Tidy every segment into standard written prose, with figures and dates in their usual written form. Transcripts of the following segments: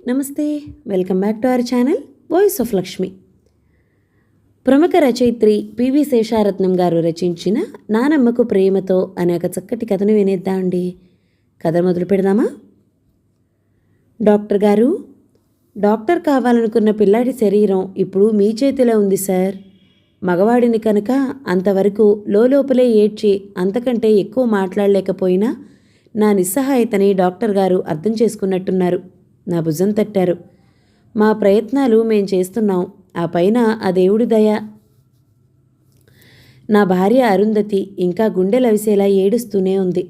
నమస్తే, welcome back to our channel voice of Lakshmi. ప్రముఖ రచయిత్రి పివి శేషారత్నం గారు రచించిన నానమ్మకు ప్రేమతో అనే ఒక చక్కటి కథను వినేద్దాం అండి. కథ మొదలు పెడదామా? డాక్టర్ గారు, డాక్టర్ కావాలనుకున్న పిల్లాడి శరీరం ఇప్పుడు మీ చేతిలో ఉంది సార్. మగవాడిని కనుక అంతవరకు లోపలే ఏడ్చి అంతకంటే ఎక్కువ మాట్లాడలేకపోయినా నా నిస్సహాయతని డాక్టర్ గారు అర్థం చేసుకున్నట్టున్నారు. నా భుజం తట్టారు. మా ప్రయత్నాలు మేం చేస్తున్నాం, ఆ పైన ఆ దేవుడి దయ. నా భార్య అరుంధతి ఇంకా గుండెలవిసేలా ఏడుస్తూనే ఉంది.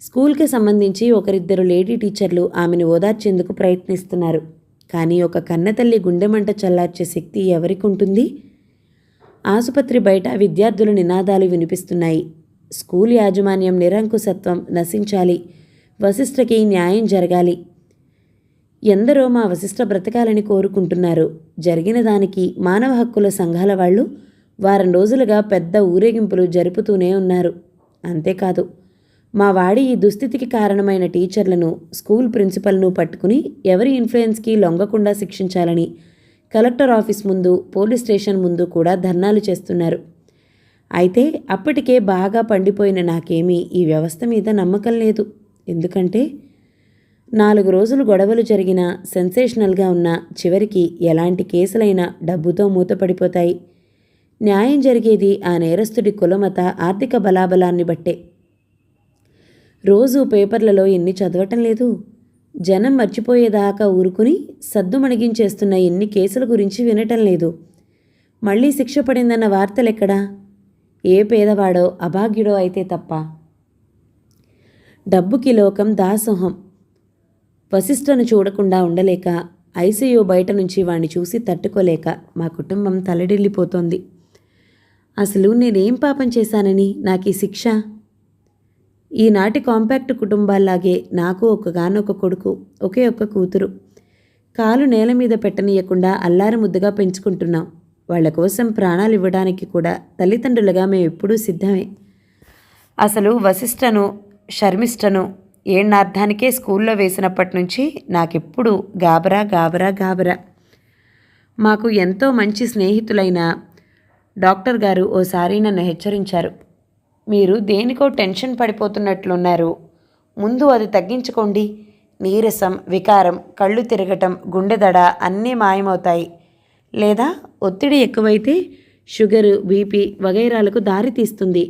స్కూల్కి సంబంధించి ఒకరిద్దరు లేడీ టీచర్లు ఆమెను ఓదార్చేందుకు ప్రయత్నిస్తున్నారు. కానీ ఒక కన్నతల్లి గుండెమంట చల్లార్చే శక్తి ఎవరికి ఉంటుంది? ఆసుపత్రి బయట విద్యార్థుల నినాదాలు వినిపిస్తున్నాయి. స్కూల్ యాజమాన్యం నిరంకుశత్వం నశించాలి, వశిష్ఠకి న్యాయం జరగాలి. ఎందరో మా వశిష్ఠ బ్రతకాలని కోరుకుంటున్నారు. జరిగిన దానికి మానవ హక్కుల సంఘాల వాళ్ళు వారం రోజులుగా పెద్ద ఊరేగింపులు జరుపుతూనే ఉన్నారు. అంతేకాదు, మా వాడి ఈ దుస్థితికి కారణమైన టీచర్లను, స్కూల్ ప్రిన్సిపల్ను పట్టుకుని ఎవరి ఇన్ఫ్లుయెన్స్కి లొంగకుండా శిక్షించాలని కలెక్టర్ ఆఫీస్ ముందు, పోలీస్ స్టేషన్ ముందు కూడా ధర్నాలు చేస్తున్నారు. అయితే అప్పటికే బాగా పండిపోయిన నాకేమీ ఈ వ్యవస్థ మీద నమ్మకం లేదు. ఎందుకంటే 4 రోజులు గొడవలు జరిగినా, సెన్సేషనల్గా ఉన్న చివరికి ఎలాంటి కేసులైనా డబ్బుతో మూతపడిపోతాయి. న్యాయం జరిగేది ఆ నేరస్తుడి కులమత, ఆర్థిక బలాబలాన్ని బట్టే. రోజు పేపర్లలో ఎన్ని చదవటం లేదు. జనం మర్చిపోయేదాకా ఊరుకుని సద్దుమణిగించేస్తున్న ఎన్ని కేసుల గురించి వినటం లేదు. మళ్ళీ శిక్ష పడిందన్న వార్తలెక్కడా? ఏ పేదవాడో అభాగ్యుడో అయితే తప్ప. డబ్బుకి లోకం దాసోహం. వశిష్ఠను చూడకుండా ఉండలేక, ఐసీయూ బయట నుంచి వాణ్ణి చూసి తట్టుకోలేక మా కుటుంబం తలడిల్లిపోతోంది. అసలు నేనేం పాపం చేశానని నాకు ఈ శిక్ష? ఈనాటి కాంపాక్ట్ కుటుంబాల్లాగే నాకు ఒకగానొక కొడుకు, ఒకే ఒక్క కూతురు. కాలు నేల మీద పెట్టనీయకుండా అల్లారు ముద్దుగా పెంచుకుంటున్నాం. వాళ్ల కోసం ప్రాణాలు ఇవ్వడానికి కూడా తల్లిదండ్రులుగా మేము ఎప్పుడూ సిద్ధమే. అసలు వశిష్ఠను, శర్మిష్ఠను ఏణ్ణార్థానికే స్కూల్లో వేసినప్పటి నుంచి నాకెప్పుడు గాబరా గాబరా గాబరా. మాకు ఎంతో మంచి స్నేహితులైన డాక్టర్ గారు ఓసారి నన్ను హెచ్చరించారు. మీరు దేనికో టెన్షన్ పడిపోతున్నట్లున్నారు, ముందు అది తగ్గించుకోండి. నీరసం, వికారం, కళ్ళు తిరగటం, గుండెదడ అన్నీ మాయమవుతాయి. లేదా ఒత్తిడి ఎక్కువైతే షుగరు, బీపీ వగైరాలకు దారి తీస్తుంది.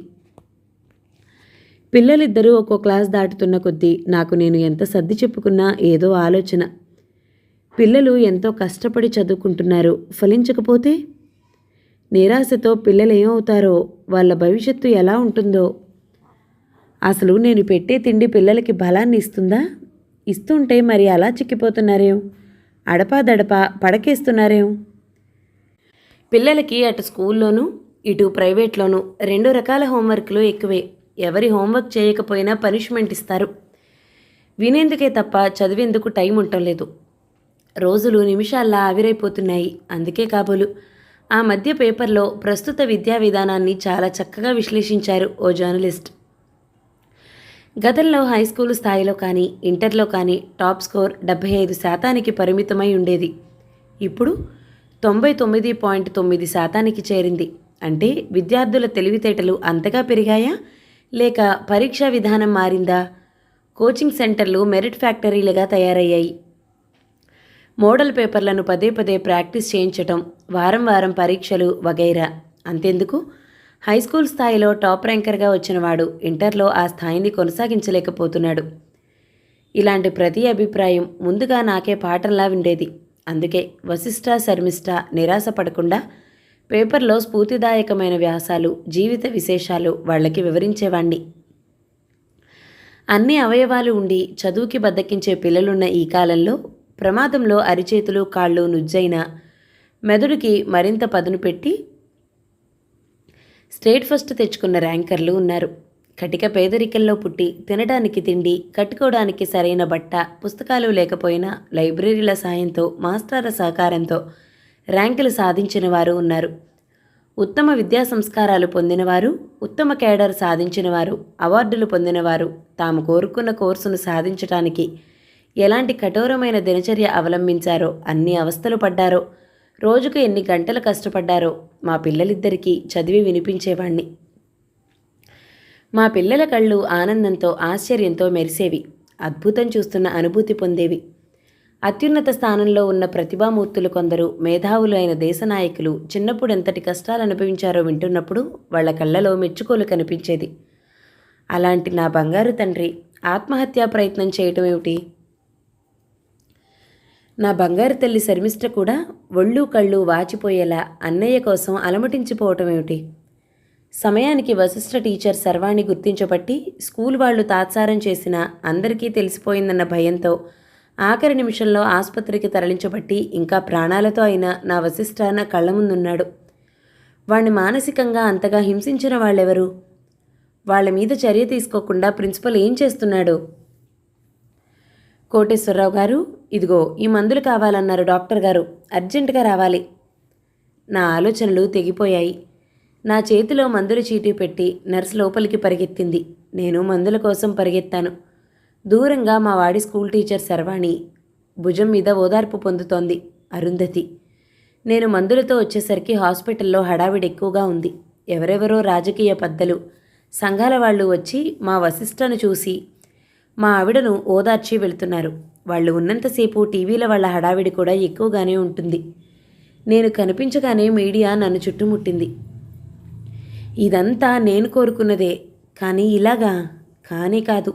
పిల్లలిద్దరూ ఒక్కో క్లాస్ దాటుతున్న కొద్దీ నాకు నేను ఎంత సర్ది చెప్పుకున్నా ఏదో ఆలోచన. పిల్లలు ఎంతో కష్టపడి చదువుకుంటున్నారు, ఫలించకపోతే? నిరాశతో పిల్లలేమవుతారో, వాళ్ళ భవిష్యత్తు ఎలా ఉంటుందో? అసలు నేను పెట్టే తిండి పిల్లలకి బలాన్ని ఇస్తుందా? ఇస్తుంటే మరి అలా చిక్కిపోతున్నారేం? అడపాదడపా పడకేస్తున్నారేం? పిల్లలకి అటు స్కూల్లోనూ ఇటు ప్రైవేట్లోనూ 2 రకాల హోంవర్క్లు ఎక్కువే. ఎవరి హోంవర్క్ చేయకపోయినా పనిష్మెంట్ ఇస్తారు. వినేందుకే తప్ప చదివేందుకు టైం ఉండలేదు. రోజులు నిమిషాల్లా ఆవిరైపోతున్నాయి. అందుకే కాబోలు ఆ మధ్య పేపర్లో ప్రస్తుత విద్యా విధానాన్ని చాలా చక్కగా విశ్లేషించారు ఓ జర్నలిస్ట్. గతంలో హైస్కూలు స్థాయిలో కానీ, ఇంటర్లో కానీ టాప్ స్కోర్ 75% పరిమితమై ఉండేది. ఇప్పుడు 99.9% చేరింది. అంటే విద్యార్థుల తెలివితేటలు అంతగా పెరిగాయా, లేక పరీక్షా విధానం మారిందా? కోచింగ్ సెంటర్లు మెరిట్ ఫ్యాక్టరీలుగా తయారయ్యాయి. మోడల్ పేపర్లను పదే పదే ప్రాక్టీస్ చేయించటం, వారం వారం పరీక్షలు వగైరా. అంతెందుకు, హైస్కూల్ స్థాయిలో టాప్ ర్యాంకర్గా వచ్చినవాడు ఇంటర్లో ఆ స్థాయిని కొనసాగించలేకపోతున్నాడు. ఇలాంటి ప్రతి అభిప్రాయం ముందుగా నాకే పాఠంలా ఉండేది. అందుకే వశిష్ఠ, శర్మిష్ఠ నిరాశపడకుండా పేపర్లో స్ఫూర్తిదాయకమైన వ్యాసాలు, జీవిత విశేషాలు వాళ్ళకి వివరించేవాణ్ణి. అన్ని అవయవాలు ఉండి చదువుకి బద్దకించే పిల్లలున్న ఈ కాలంలో ప్రమాదంలో అరిచేతులు, కాళ్ళు నుజ్జైన మెదడుకి మరింత పదును పెట్టి స్టేట్ ఫస్ట్ తెచ్చుకున్న ర్యాంకర్లు ఉన్నారు. కటిక పేదరికంలో పుట్టి తినడానికి తిండి, కట్టుకోవడానికి సరైన బట్ట, పుస్తకాలు లేకపోయినా లైబ్రరీల సాయంతో, మాస్టర్ల సహకారంతో ర్యాంకులు సాధించిన వారు ఉన్నారు. ఉత్తమ విద్యా సంస్కారాలు పొందినవారు, ఉత్తమ కేడర్ సాధించినవారు, అవార్డులు పొందినవారు తాము కోరుకున్న కోర్సును సాధించటానికి ఎలాంటి కఠోరమైన దినచర్య అవలంబించారో, అన్ని అవస్థలు పడ్డారో, రోజుకు ఎన్ని గంటలు కష్టపడ్డారో మా పిల్లలిద్దరికీ చదివి వినిపించేవాణ్ణి. మా పిల్లల కళ్ళు ఆనందంతో, ఆశ్చర్యంతో మెరిసేవి. అద్భుతం చూస్తున్న అనుభూతి పొందేవి. అత్యున్నత స్థానంలో ఉన్న ప్రతిభామూర్తులు కొందరు, మేధావులు అయిన దేశనాయకులు చిన్నప్పుడు ఎంతటి కష్టాలు అనుభవించారో వింటున్నప్పుడు వాళ్ల కళ్ళలో మెచ్చుకోలు కనిపించేది. అలాంటి నా బంగారు తండ్రి ఆత్మహత్యా ప్రయత్నం చేయటం ఏమిటి? నా బంగారు తల్లి శర్మిష్ట కూడా ఒళ్ళు కళ్ళు వాచిపోయేలా అన్నయ్య కోసం అలమటించిపోవటం ఏమిటి? సమయానికి వశిష్ఠ టీచర్ శర్వాణి గుర్తించబట్టి స్కూల్ వాళ్ళు తాత్సారం చేసినా అందరికీ తెలిసిపోయిందన్న భయంతో ఆఖరి నిమిషంలో ఆసుపత్రికి తరలించబట్టి ఇంకా ప్రాణాలతో అయినా నా వశిష్ఠ నా కళ్ళ ముందున్నాడు. వాణ్ణి మానసికంగా అంతగా హింసించిన వాళ్ళెవరు? వాళ్ళ మీద చర్య తీసుకోకుండా ప్రిన్సిపల్ ఏం చేస్తున్నాడు? కోటేశ్వరరావు గారు, ఇదిగో ఈ మందులు కావాలన్నారు డాక్టర్ గారు, అర్జెంటుగా రావాలి. నా ఆలోచనలు తెగిపోయాయి. నా చేతిలో మందుల చీటీ పెట్టి నర్సు లోపలికి పరిగెత్తింది. నేను మందుల కోసం పరిగెత్తాను. దూరంగా మా వాడి స్కూల్ టీచర్ శర్వాణి భుజం మీద ఓదార్పు పొందుతోంది అరుంధతి. నేను మందులతో వచ్చేసరికి హాస్పిటల్లో హడావిడి ఎక్కువగా ఉంది. ఎవరెవరో రాజకీయ పెద్దలు, సంఘాల వాళ్ళు వచ్చి మా వశిష్ఠను చూసి మా ఆవిడను ఓదార్చి వెళ్తున్నారు. వాళ్ళు ఉన్నంతసేపు టీవీల వాళ్ళ హడావిడి కూడా ఎక్కువగానే ఉంటుంది. నేను కనిపించగానే మీడియా నన్ను చుట్టుముట్టింది. ఇదంతా నేను కోరుకున్నదే, కానీ ఇలాగా కానీ కాదు.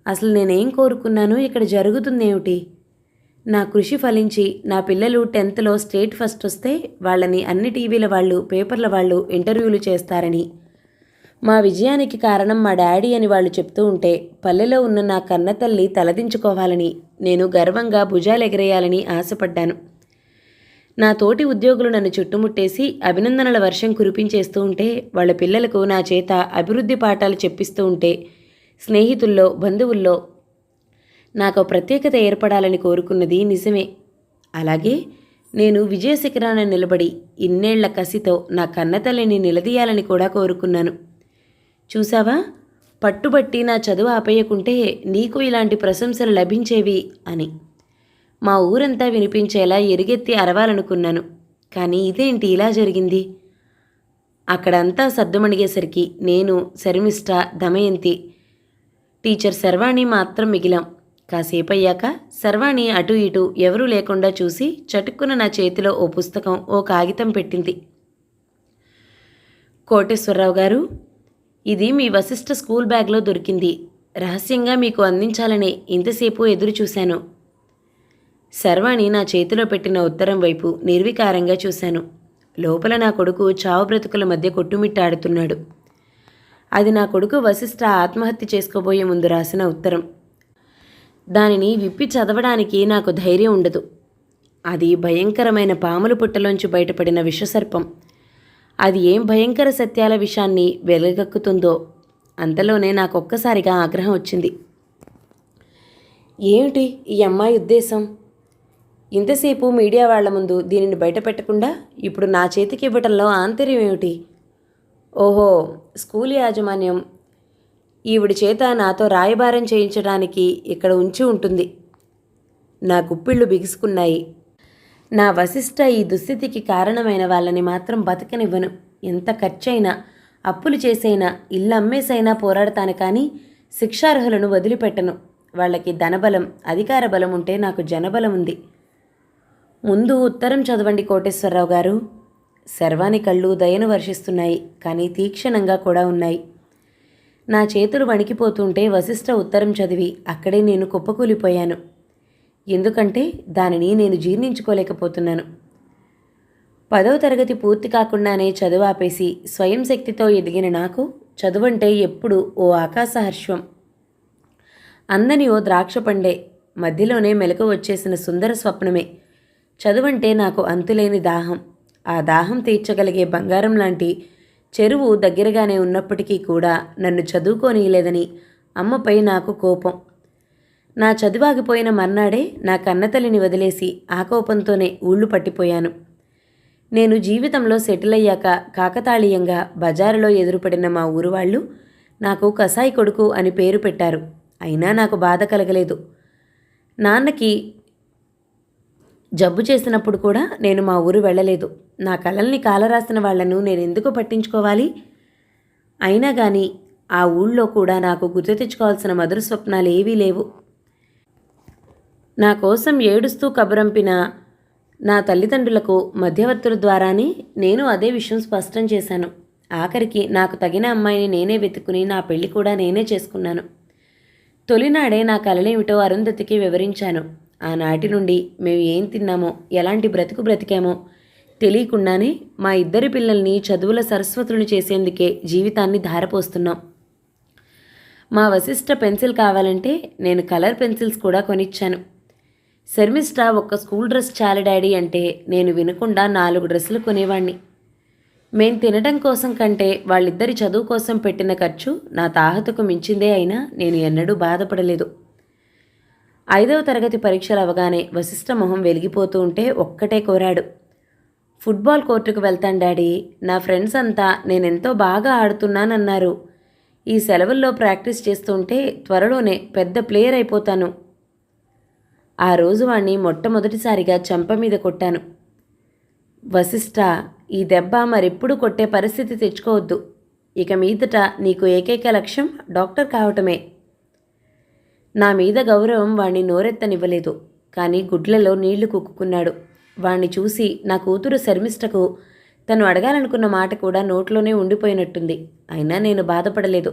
అసలు నేనేం కోరుకున్నానో ఇక్కడ జరుగుతుందేమిటి? నా కృషి ఫలించి నా పిల్లలు 10th స్టేట్ ఫస్ట్ వస్తే వాళ్ళని అన్ని టీవీల వాళ్ళు, పేపర్ల వాళ్ళు ఇంటర్వ్యూలు చేస్తారని, మా విజయానికి కారణం మా డాడీ అని వాళ్ళు చెప్తూ ఉంటే పల్లెలో ఉన్న నా కన్నతల్లి తలదించుకోవాలని, నేను గర్వంగా భుజాలెగరేయాలని ఆశపడ్డాను. నా తోటి ఉద్యోగులు నన్ను చుట్టుముట్టేసి అభినందనల వర్షం కురిపించేస్తూ ఉంటే, వాళ్ళ పిల్లలకు నా చేత అభివృద్ధి పాఠాలు చెప్పిస్తూ ఉంటే, స్నేహితుల్లో, బంధువుల్లో నాకు ప్రత్యేకత ఏర్పడాలని కోరుకున్నది నిజమే. అలాగే నేను విజయ శిఖరాన నిలబడి ఇన్నేళ్ల కసితో నా కన్నతల్లిని నిలదీయాలని కూడా కోరుకున్నాను. చూసావా, పట్టుబట్టి నా చదువు ఆపేయకుంటే నీకు ఇలాంటి ప్రశంసలు లభించేవి అని మా ఊరంతా వినిపించేలా ఎరుగెత్తి అరవాలనుకున్నాను. కానీ ఇదేంటి ఇలా జరిగింది? అక్కడంతా సద్దుమణిగేసరికి నేను, శర్మిష్ఠ, దమయంతి, టీచర్ శర్వాణి మాత్రం మిగిలాం. కాసేపయ్యాక శర్వాణి అటు ఇటు ఎవరూ లేకుండా చూసి చటుక్కున నా చేతిలో ఓ పుస్తకం, ఓ కాగితం పెట్టింది. కోటేశ్వరరావు గారు, ఇది మీ వశిష్ఠ స్కూల్ బ్యాగ్లో దొరికింది. రహస్యంగా మీకు అందించాలనే ఇంతసేపు ఎదురు చూశాను. శర్వాణి నా చేతిలో పెట్టిన ఉత్తరం వైపు నిర్వికారంగా చూశాను. లోపల నా కొడుకు చావు బ్రతుకుల మధ్య కొట్టుమిట్టాడుతున్నాడు. అది నా కొడుకు వశిష్ఠ ఆత్మహత్య చేసుకోబోయే ముందు రాసిన ఉత్తరం. దానిని విప్పి చదవడానికి నాకు ధైర్యం ఉండదు. అది భయంకరమైన పాముల పుట్టలోంచి బయటపడిన విషసర్పం. అది ఏం భయంకర సత్యాల విషయాన్ని వెలగక్కుతుందో. అంతలోనే నాకొక్కసారిగా ఆగ్రహం వచ్చింది. ఏమిటి ఈ అమ్మాయి ఉద్దేశం? ఇంతసేపు మీడియా వాళ్ల ముందు దీనిని బయటపెట్టకుండా ఇప్పుడు నా చేతికి ఇవ్వటంలో ఆంతర్యం ఏమిటి? ఓహో, స్కూల్ యాజమాన్యం ఈవిడి చేత నాతో రాయబారం చేయించడానికి ఇక్కడ ఉంచి ఉంటుంది. నా గుప్పిళ్ళు బిగుసుకున్నాయి. నా వశిష్ఠ ఈ దుస్థితికి కారణమైన వాళ్ళని మాత్రం బతకనివ్వను. ఎంత ఖర్చైనా, అప్పులు చేసైనా, ఇల్లు అమ్మేసైనా పోరాడతాను, కానీ శిక్షార్హులను వదిలిపెట్టను. వాళ్ళకి ధనబలం, అధికార బలం ఉంటే నాకు జనబలం ఉంది. ముందు ఉత్తరం చదవండి కోటేశ్వరరావు గారు. శర్వాణి కళ్ళు దయను వర్షిస్తున్నాయి, కానీ తీక్షణంగా కూడా ఉన్నాయి. నా చేతులు వణికిపోతుంటే వశిష్ఠ ఉత్తరం చదివి అక్కడే నేను కుప్పకూలిపోయాను. ఎందుకంటే దానిని నేను జీర్ణించుకోలేకపోతున్నాను. 10వ తరగతి పూర్తి కాకుండానే చదువు ఆపేసి స్వయం శక్తితో ఎదిగిన నాకు చదువంటే ఎప్పుడు ఓ ఆకాశహర్షం. అందని ఓ ద్రాక్ష పండే, మధ్యలోనే మెలకు వచ్చేసిన సుందర స్వప్నమే. చదువంటే నాకు అంతులేని దాహం. ఆ దాహం తీర్చగలిగే బంగారం లాంటి చెరువు దగ్గరగానే ఉన్నప్పటికీ కూడా నన్ను చదువుకోనీయలేదని అమ్మపై నాకు కోపం. నా చదువాగిపోయిన మర్నాడే నా కన్నతల్లిని వదిలేసి ఆ కోపంతోనే ఊళ్ళు పట్టిపోయాను. నేను జీవితంలో సెటిల్ అయ్యాక కాకతాళీయంగా బజారులో ఎదురుపడిన మా ఊరు వాళ్ళు నాకు కసాయి కొడుకు అని పేరు పెట్టారు. అయినా నాకు బాధ కలగలేదు. నాన్నకి జబ్బు చేసినప్పుడు కూడా నేను మా ఊరు వెళ్ళలేదు. నా కలల్ని కాలరాసిన వాళ్లను నేనెందుకు పట్టించుకోవాలి? అయినా కానీ ఆ ఊళ్ళో కూడా నాకు గుర్తు తెచ్చుకోవాల్సిన మధుర స్వప్నాలు ఏవీ లేవు. నా కోసం ఏడుస్తూ కబురంపిన నా తల్లిదండ్రులకు మధ్యవర్తుల ద్వారానే నేను అదే విషయం స్పష్టం చేశాను. ఆఖరికి నాకు తగిన అమ్మాయిని నేనే వెతుక్కుని నా పెళ్లి కూడా నేనే చేసుకున్నాను. తొలినాడే నా కలలేమిటో అరుంధతికి వివరించాను. ఆనాటి నుండి మేము ఏం తిన్నామో, ఎలాంటి బ్రతుకు బ్రతికామో తెలియకుండానే మా ఇద్దరి పిల్లల్ని చదువుల సరస్వతులను చేసేందుకే జీవితాన్ని ధారపోస్తున్నాం. మా వశిష్ఠ పెన్సిల్ కావాలంటే నేను కలర్ పెన్సిల్స్ కూడా కొనిచ్చాను. శర్మిష్ఠ ఒక్క స్కూల్ డ్రెస్ చాలు డాడీ అంటే నేను వినకుండా 4 డ్రెస్సులు కొనేవాణ్ణి. మేం తినడం కోసం కంటే వాళ్ళిద్దరి చదువు కోసం పెట్టిన ఖర్చు నా తాహతకు మించిందే అయినా నేను ఎన్నడూ బాధపడలేదు. 5వ తరగతి పరీక్షలు అవగానే వశిష్ఠ మొహం వెలిగిపోతూ ఉంటే ఒక్కటే కోరాడు. ఫుట్బాల్ కోర్టుకు వెళ్తాను డాడీ. నా ఫ్రెండ్స్ అంతా నేనెంతో బాగా ఆడుతున్నానన్నారు. ఈ సెలవుల్లో ప్రాక్టీస్ చేస్తుంటే త్వరలోనే పెద్ద ప్లేయర్ అయిపోతాను. ఆ రోజు వాణ్ణి మొట్టమొదటిసారిగా చెంప మీద కొట్టాను. వశిష్ఠ, ఈ దెబ్బ మరెప్పుడు కొట్టే పరిస్థితి తెచ్చుకోవద్దు. ఇక మీదట నీకు ఏకైక లక్ష్యం డాక్టర్ కావటమే. నా మీద గౌరవం వాణ్ణి నోరెత్తనివ్వలేదు. కానీ గుడ్లలో నీళ్లు కుక్కున్నాడు. వాణ్ణి చూసి నా కూతురు శర్మిష్ఠకు తను అడగాలనుకున్న మాట కూడా నోట్లోనే ఉండిపోయినట్టుంది. అయినా నేను బాధపడలేదు.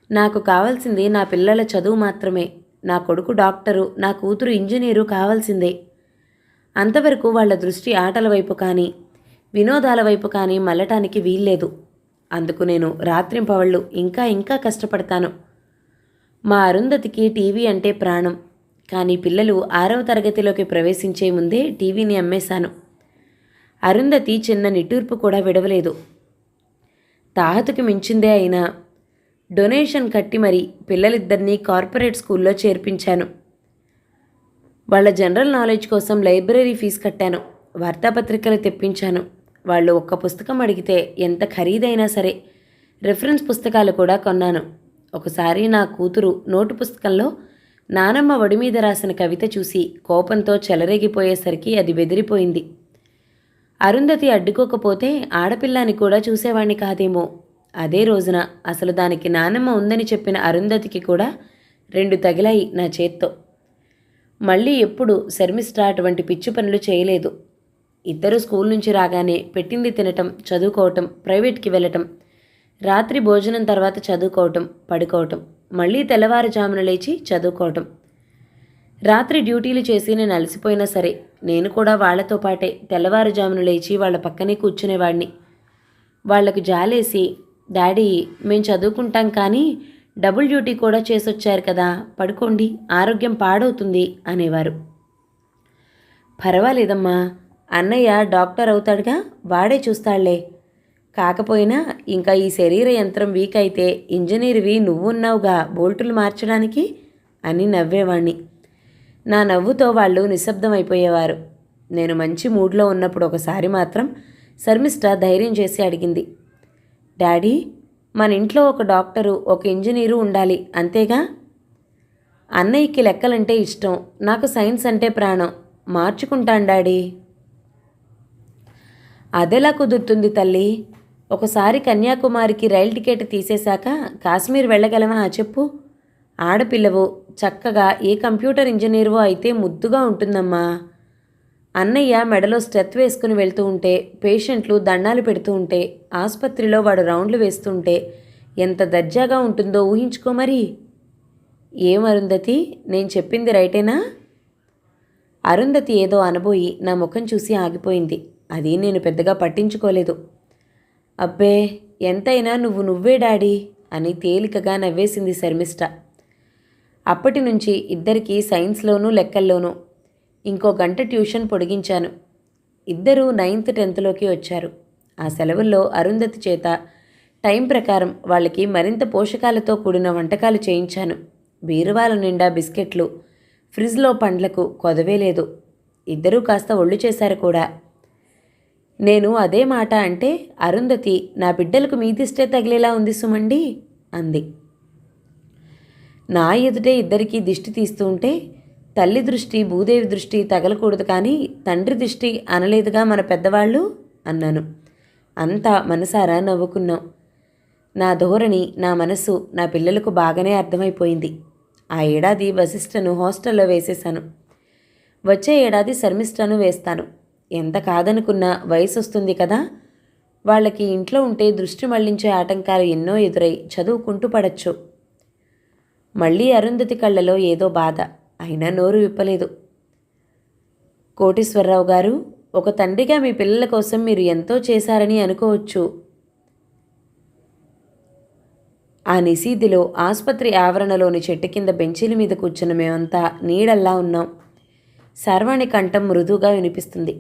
నాకు కావాల్సింది నా పిల్లల చదువు మాత్రమే. నా కొడుకు డాక్టరు, నా కూతురు ఇంజనీరు కావాల్సిందే. అంతవరకు వాళ్ల దృష్టి ఆటల వైపు కానీ వినోదాల వైపు కానీ మళ్ళటానికి వీల్లేదు. అందుకు నేను రాత్రింపవళ్ళు ఇంకా ఇంకా కష్టపడతాను. మా అరుంధతికి టీవీ అంటే ప్రాణం. కానీ పిల్లలు 6వ తరగతిలోకి ప్రవేశించే ముందే టీవీని అమ్మేశాను. అరుంధతి చిన్న నిట్టూర్పు కూడా విడవలేదు. తాహతుకి మించిందే అయినా డొనేషన్ కట్టి మరీ పిల్లలిద్దరినీ కార్పొరేట్ స్కూల్లో చేర్పించాను. వాళ్ళ జనరల్ నాలెడ్జ్ కోసం లైబ్రరీ ఫీజు కట్టాను. వార్తాపత్రికలు తెప్పించాను. వాళ్ళు ఒక్క పుస్తకం అడిగితే ఎంత ఖరీదైనా సరే రెఫరెన్స్ పుస్తకాలు కూడా కొన్నాను. ఒకసారి నా కూతురు నోటు పుస్తకంలో నానమ్మ ఒడి మీద రాసిన కవిత చూసి కోపంతో చెలరేగిపోయేసరికి అది బెదిరిపోయింది. అరుంధతి అడ్డుకోకపోతే ఆడపిల్లని కూడా చూసేవాణ్ణి కాదేమో. అదే రోజున అసలు దానికి నానమ్మ ఉందని చెప్పిన అరుంధతికి కూడా 2 తగిలాయి నా చేత్తో. మళ్ళీ ఎప్పుడు శర్మిష్ఠ అటువంటి పిచ్చి పనులు చేయలేదు. ఇద్దరు స్కూల్ నుంచి రాగానే పెట్టింది తినటం, చదువుకోవటం, ప్రైవేట్కి వెళ్ళటం, రాత్రి భోజనం తర్వాత చదువుకోవటం, పడుకోవటం, మళ్ళీ తెల్లవారుజామున లేచి చదువుకోవటం. రాత్రి డ్యూటీలు చేసి నేను అలసిపోయినా సరే నేను కూడా వాళ్లతో పాటే తెల్లవారుజామున లేచి వాళ్ళ పక్కనే కూర్చునేవాడిని. వాళ్లకు జాలేసి, డాడీ మేం చదువుకుంటాం కానీ డబుల్ డ్యూటీ కూడా చేసొచ్చారు కదా, పడుకోండి, ఆరోగ్యం పాడవుతుంది అనేవారు. పర్వాలేదమ్మా, అన్నయ్య డాక్టర్ అవుతాడుగా, వాడే చూస్తాడులే. కాకపోయినా ఇంకా ఈ శరీర యంత్రం వీక్ అయితే ఇంజనీర్వి నువ్వున్నావుగా బోల్టులు మార్చడానికి అని నవ్వేవాణ్ణి. నా నవ్వుతో వాళ్ళు నిశ్శబ్దమైపోయేవారు. నేను మంచి మూడ్లో ఉన్నప్పుడు ఒకసారి మాత్రం శర్మిష్ఠ ధైర్యం చేసి అడిగింది, డాడీ మన ఇంట్లో ఒక డాక్టరు, ఒక ఇంజనీరు ఉండాలి అంతేగా? అన్నయ్యకి లెక్కలంటే ఇష్టం, నాకు సైన్స్ అంటే ప్రాణం. మార్చుకుంటాను డాడీ. అదెలా కుదురుతుంది తల్లి? ఒకసారి కన్యాకుమారికి రైలు టికెట్ తీసేశాక కాశ్మీర్ వెళ్ళగలమా చెప్పు? ఆడపిల్లవో చక్కగా ఏ కంప్యూటర్ ఇంజనీరువో అయితే ముద్దుగా ఉంటుందమ్మా. అన్నయ్య మెడలో స్టెత్ వేసుకుని వెళ్తూ ఉంటే, పేషెంట్లు దండాలు పెడుతూ ఉంటే, ఆసుపత్రిలో వాడు రౌండ్లు వేస్తుంటే ఎంత దర్జాగా ఉంటుందో ఊహించుకో మరి. ఏం అరుంధతి, నేను చెప్పింది రైటేనా? అరుంధతి ఏదో అనబోయి నా ముఖం చూసి ఆగిపోయింది. అది నేను పెద్దగా పట్టించుకోలేదు. అబ్బే, ఎంతైనా నువ్వే డాడీ అని తేలికగా నవ్వేసింది శర్మిష్ఠ. అప్పటి నుంచి ఇద్దరికీ సైన్స్లోనూ లెక్కల్లోనూ ఇంకో గంట ట్యూషన్ పొడిగించాను. ఇద్దరూ 9th 10thలోకి వచ్చారు. ఆ సెలవుల్లో అరుంధతి చేత టైం ప్రకారం వాళ్ళకి మరింత పోషకాలతో కూడిన వంటకాలు చేయించాను. బీరువాల నిండా బిస్కెట్లు, ఫ్రిడ్జ్లో పండ్లకు కొదవే లేదు. ఇద్దరూ కాస్త ఒళ్ళు చేశారు కూడా. నేను అదే మాట అంటే అరుంధతి నా బిడ్డలకు మీదిష్టే తగిలేలా ఉంది సుమండి అంది. నా ఎదుటే ఇద్దరికీ దిష్టి తీస్తూ ఉంటే తల్లి దృష్టి భూదేవి దృష్టి తగలకూడదు కానీ తండ్రి దృష్టి అనలేదుగా మన పెద్దవాళ్ళు అన్నాను. అంతా మనసారా నవ్వుకున్నాం. నా ధోరణి, నా మనసు నా పిల్లలకు బాగానే అర్థమైపోయింది. ఆ ఏడాది వశిష్ఠను హాస్టల్లో వేసేశాను. వచ్చే ఏడాది శర్మిష్ఠను వేస్తాను. ఎంత కాదనుకున్నా వయసు వస్తుంది కదా, వాళ్ళకి ఇంట్లో ఉంటే దృష్టి మళ్లించే ఆటంకాలు ఎన్నో ఎదురై చదువుకుంటూ పడచ్చు. మళ్ళీ అరుంధతి కళ్ళలో ఏదో బాధ, అయినా నోరు విప్పలేదు. కోటీశ్వరరావు గారు, ఒక తండ్రిగా మీ పిల్లల కోసం మీరు ఎంతో చేశారని అనుకోవచ్చు. ఆ నిశీదిలో ఆసుపత్రి ఆవరణలోని చెట్టు కింద బెంచీల మీద కూర్చున్న మేమంతా నీడల్లా ఉన్నాం. శర్వాణి కంఠం మృదువుగా వినిపిస్తుంది.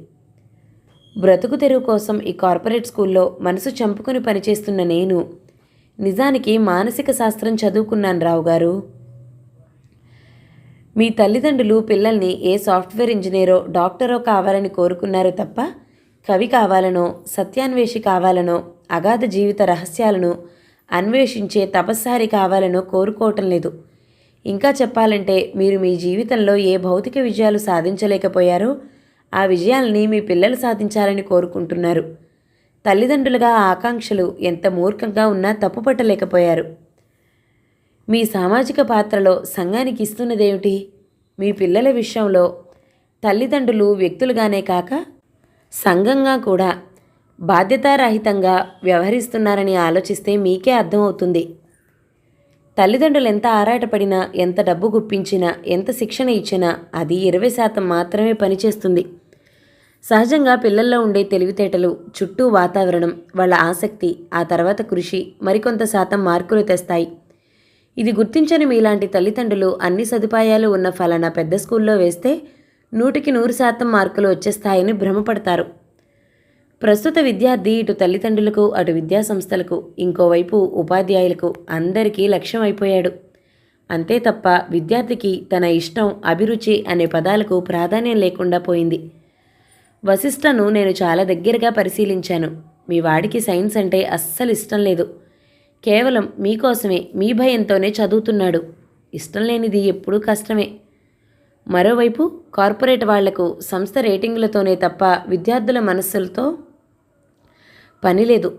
బ్రతుకు తెరువు కోసం ఈ కార్పొరేట్ స్కూల్లో మనసు చంపుకుని పనిచేస్తున్న నేను నిజానికి మానసిక శాస్త్రం చదువుకున్నాను రావు గారు. మీ తల్లిదండ్రులు పిల్లల్ని ఏ సాఫ్ట్వేర్ ఇంజనీరో డాక్టరో కావాలని కోరుకున్నారు తప్ప కవి కావాలనో సత్యాన్వేషి కావాలనో అగాధ జీవిత రహస్యాలను అన్వేషించే తపస్సారి కావాలనో కోరుకోవటం లేదు. ఇంకా చెప్పాలంటే మీరు మీ జీవితంలో ఏ భౌతిక విజయాలు సాధించలేకపోయారో ఆ విజయాలని మీ పిల్లలు సాధించాలని కోరుకుంటున్నారు. తల్లిదండ్రులుగా ఆ ఆకాంక్షలు ఎంత మూర్ఖంగా ఉన్నా తప్పుపట్టలేకపోయారు. మీ సామాజిక పాత్రలో సంఘానికి ఇస్తున్నదేమిటి? మీ పిల్లల విషయంలో తల్లిదండ్రులు వ్యక్తులుగానే కాక సంఘంగా కూడా బాధ్యతారహితంగా వ్యవహరిస్తున్నారని ఆలోచిస్తే మీకే అర్థమవుతుంది. తల్లిదండ్రులు ఎంత ఆరాటపడినా, ఎంత డబ్బు గుప్పించినా, ఎంత శిక్షణ ఇచ్చినా అది 20% మాత్రమే పనిచేస్తుంది. సహజంగా పిల్లల్లో ఉండే తెలివితేటలు, చుట్టూ వాతావరణం, వాళ్ళ ఆసక్తి, ఆ తర్వాత కృషి మరికొంత శాతం మార్కులు తెస్తాయి. ఇది గుర్తించని మీలాంటి తల్లిదండ్రులు అన్ని సదుపాయాలు ఉన్న ఫలానా పెద్ద స్కూల్లో వేస్తే 100% మార్కులు వచ్చేస్తాయని భ్రమపడతారు. ప్రస్తుత విద్యార్థి ఇటు తల్లిదండ్రులకు, అటు విద్యాసంస్థలకు, ఇంకోవైపు ఉపాధ్యాయులకు అందరికీ లక్ష్యం అయిపోయాడు. అంతే తప్ప విద్యార్థికి తన ఇష్టం, అభిరుచి అనే పదాలకు ప్రాధాన్యం లేకుండా పోయింది. వశిష్ఠను నేను చాలా దగ్గరగా పరిశీలించాను. మీ వాడికి సైన్స్ అంటే అస్సలు ఇష్టం లేదు. కేవలం మీకోసమే, మీ భయంతోనే చదువుతున్నాడు. ఇష్టం లేనిది ఎప్పుడూ కష్టమే. మరోవైపు కార్పొరేట్ వాళ్లకు సంస్థ రేటింగులతోనే తప్ప విద్యార్థుల మనస్సులతో పని లేదు.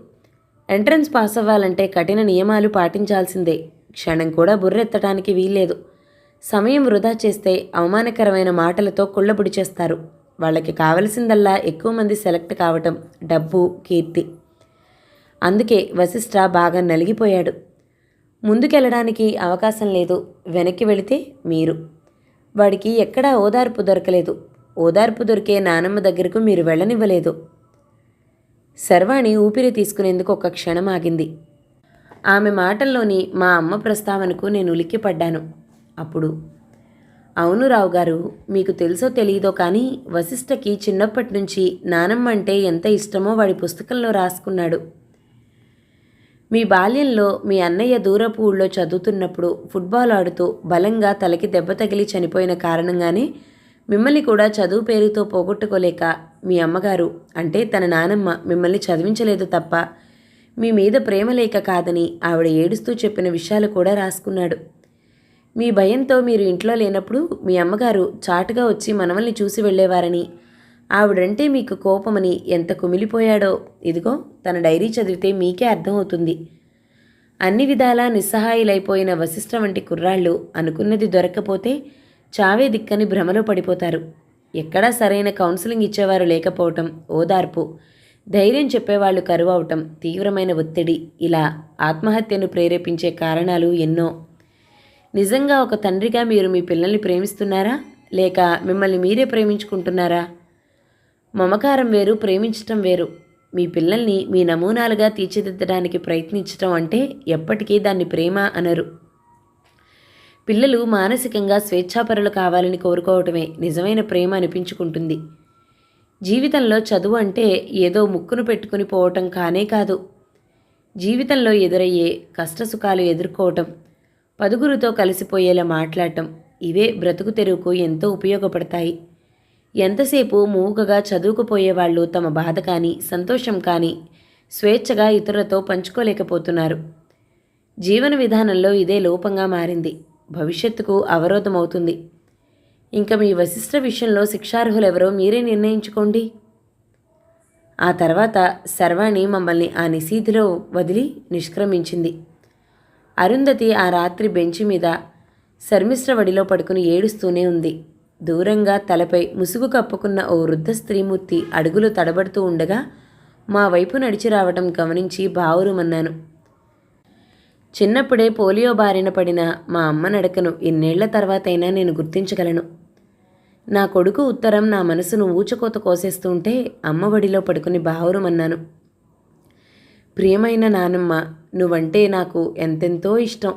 ఎంట్రన్స్ పాస్ అవ్వాలంటే కఠిన నియమాలు పాటించాల్సిందే. క్షణం కూడా బుర్రెత్తడానికి వీల్లేదు. సమయం వృధా చేస్తే అవమానకరమైన మాటలతో కుళ్ళబుడి చేస్తారు. వాళ్ళకి కావలసిందల్లా ఎక్కువ మంది సెలెక్ట్ కావటం, డబ్బు, కీర్తి. అందుకే వశిష్ఠ బాగా నలిగిపోయాడు. ముందుకెళ్ళడానికి అవకాశం లేదు. వెనక్కి వెళితే మీరు. వాడికి ఎక్కడా ఓదార్పు దొరకలేదు. ఓదార్పు దొరికే నానమ్మ దగ్గరకు మీరు వెళ్ళనివ్వలేదు. శర్వాణి ఊపిరి తీసుకునేందుకు ఒక క్షణం ఆగింది. ఆమె మాటల్లోని మా అమ్మ ప్రస్తావనకు నేను ఉలిక్కిపడ్డాను. అప్పుడు, అవును రావు గారు, మీకు తెలుసో తెలియదో కానీ వశిష్ఠకి చిన్నప్పటి నుంచి నానమ్మ అంటే ఎంత ఇష్టమో వాడి పుస్తకంలో రాసుకున్నాడు. మీ బాల్యంలో మీ అన్నయ్య దూరపు ఊళ్ళో చదువుతున్నప్పుడు ఫుట్బాల్ ఆడుతూ బలంగా తలకి దెబ్బ తగిలి చనిపోయిన కారణంగానే మిమ్మల్ని కూడా చదువు పేరుతో పోగొట్టుకోలేక మీ అమ్మగారు అంటే తన నానమ్మ మిమ్మల్ని చదివించలేదు తప్ప మీ మీద ప్రేమ లేక కాదని ఆవిడ ఏడుస్తూ చెప్పిన విషయాలు కూడా రాసుకున్నాడు. మీ భయంతో మీరు ఇంట్లో లేనప్పుడు మీ అమ్మగారు చాటుగా వచ్చి మనవల్ని చూసి వెళ్ళేవారని, ఆవిడంటే మీకు కోపమని ఎంత కుమిలిపోయాడో ఇదిగో తన డైరీ చదివితే మీకే అర్థమవుతుంది. అన్ని విధాలా నిస్సహాయులైపోయిన వశిష్ఠ వంటి కుర్రాళ్ళు అనుకున్నది దొరక్కపోతే చావే దిక్కని భ్రమలో పడిపోతారు. ఎక్కడా సరైన కౌన్సిలింగ్ ఇచ్చేవారు లేకపోవటం, ఓదార్పు, ధైర్యం చెప్పేవాళ్లు కరువవటం, తీవ్రమైన ఒత్తిడి, ఇలా ఆత్మహత్యను ప్రేరేపించే కారణాలు ఎన్నో. నిజంగా ఒక తండ్రిగా మీరు మీ పిల్లల్ని ప్రేమిస్తున్నారా, లేక మిమ్మల్ని మీరే ప్రేమించుకుంటున్నారా? మమకారం వేరు, ప్రేమించటం వేరు. మీ పిల్లల్ని మీ నమూనాలుగా తీర్చిదిద్దడానికి ప్రయత్నించటం అంటే ఎప్పటికీ దాన్ని ప్రేమ అనరు. పిల్లలు మానసికంగా స్వేచ్ఛాపరులు కావాలని కోరుకోవటమే నిజమైన ప్రేమ అనిపించుకుంటుంది. జీవితంలో చదువు అంటే ఏదో ముక్కును పెట్టుకుని పోవటం కానే కాదు. జీవితంలో ఎదురయ్యే కష్టసుఖాలు ఎదుర్కోవటం, పదుగురితో కలిసిపోయేలా మాట్లాడటం, ఇవే బ్రతుకు తెరువుకు ఎంతో ఉపయోగపడతాయి. ఎంతసేపు మూగగా చదువుకుపోయేవాళ్ళు తమ బాధ కానీ సంతోషం కానీ స్వేచ్ఛగా ఇతరులతో పంచుకోలేకపోతున్నారు. జీవన విధానంలో ఇదే లోపంగా మారింది. భవిష్యత్తుకు అవరోధమవుతుంది. ఇంకా మీ వశిష్ఠ విషయంలో శిక్షార్హులెవరో మీరే నిర్ణయించుకోండి. ఆ తర్వాత శర్వాణి మమ్మల్ని ఆ నిశీధిలో వదిలి నిష్క్రమించింది. అరుంధతి ఆ రాత్రి బెంచి మీద శర్మిష్ఠ వడిలో పడుకుని ఏడుస్తూనే ఉంది. దూరంగా తలపై ముసుగు కప్పుకున్న ఓ వృద్ధ స్త్రీమూర్తి అడుగులు తడబడుతూ ఉండగా మా వైపు నడిచి రావటం గమనించి బావురుమన్నాను. చిన్నప్పుడే పోలియో బారిన పడిన మా అమ్మ నడకను ఇన్నేళ్ల తర్వాతైనా నేను గుర్తించగలను. నా కొడుకు ఉత్తరం నా మనసును ఊచకోత కోసేస్తుంటే అమ్మ వడిలో పడుకుని బావురుమన్నాను. ప్రియమైన నానమ్మ, నువ్వంటే నాకు ఎంతెంతో ఇష్టం.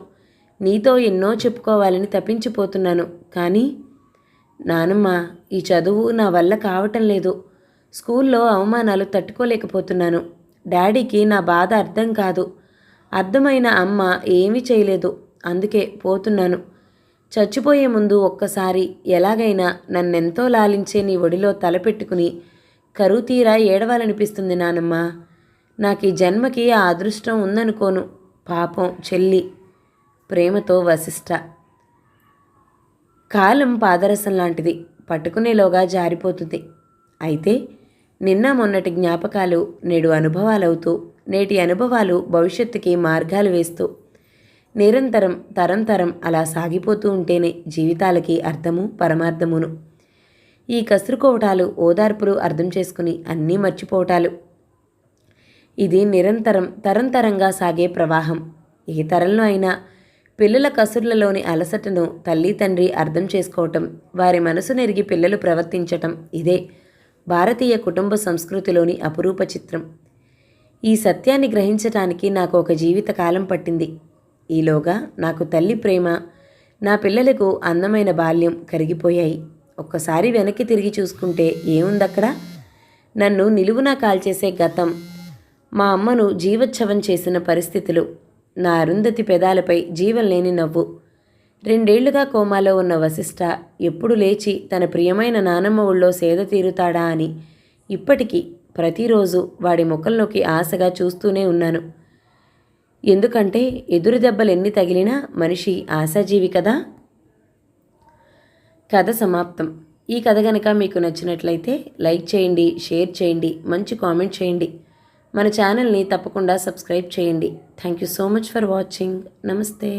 నీతో ఎన్నో చెప్పుకోవాలని తప్పించిపోతున్నాను. కానీ నానమ్మ, ఈ చదువు నా వల్ల కావటం లేదు. స్కూల్లో అవమానాలు తట్టుకోలేకపోతున్నాను. డాడీకి నా బాధ అర్థం కాదు. అర్థమైన అమ్మ ఏమీ చేయలేదు. అందుకే పోతున్నాను. చచ్చిపోయే ముందు ఒక్కసారి ఎలాగైనా నన్నెంతో లాలించే నీ ఒడిలో తలపెట్టుకుని కరువు తీరా ఏడవాలనిపిస్తుంది నానమ్మ. నాకు ఈ జన్మకి ఆ అదృష్టం ఉందనుకోను. పాపం చెల్లి. ప్రేమతో వశిష్ఠ. కాలం పాదరసం లాంటిది, పట్టుకునేలోగా జారిపోతుంది. అయితే నిన్న మొన్నటి జ్ఞాపకాలు నేడు అనుభవాలవుతూ, నేటి అనుభవాలు భవిష్యత్తుకి మార్గాలు వేస్తూ నిరంతరం తరం అలా సాగిపోతూ ఉంటేనే జీవితాలకి అర్థము పరమార్థమును. ఈ కసురుకోవటాలు ఓదార్పులు అర్థం చేసుకుని అన్నీ మర్చిపోవటాలు. ఇది నిరంతరం తరంగా సాగే ప్రవాహం. ఏ తరంలో అయినా పిల్లల కసుర్లలోని అలసటను తల్లి తండ్రి అర్థం చేసుకోవటం, వారి మనసు నెరిగి పిల్లలు ప్రవర్తించటం, ఇదే భారతీయ కుటుంబ సంస్కృతిలోని అపురూప చిత్రం. ఈ సత్యాన్ని గ్రహించటానికి నాకు ఒక జీవితకాలం పట్టింది. ఈలోగా నాకు తల్లి ప్రేమ, నా పిల్లలకు అందమైన బాల్యం కరిగిపోయాయి. ఒక్కసారి వెనక్కి తిరిగి చూసుకుంటే ఏముందక్కడ? నన్ను నిలువునా కాల్చేసే గతం, మా అమ్మను జీవోత్సవం చేసిన పరిస్థితులు, నా అరుంధతి పెదాలపై జీవం లేని నవ్వు. 2 ఏళ్లుగా కోమాలో ఉన్న వశిష్ఠ ఎప్పుడు లేచి తన ప్రియమైన నానమ్మ ఊళ్ళో సేద తీరుతాడా అని ఇప్పటికీ ప్రతిరోజు వాడి ముఖంలోకి ఆశగా చూస్తూనే ఉన్నాను. ఎందుకంటే ఎదురు దెబ్బలెన్ని తగిలినా మనిషి ఆశాజీవి కదా. కథ సమాప్తం. ఈ కథ కనుక మీకు నచ్చినట్లయితే లైక్ చేయండి, షేర్ చేయండి, మంచి కామెంట్ చేయండి. మన ఛానల్ని తప్పకుండా సబ్స్క్రైబ్ చేయండి. Thank you so much for watching. నమస్తే.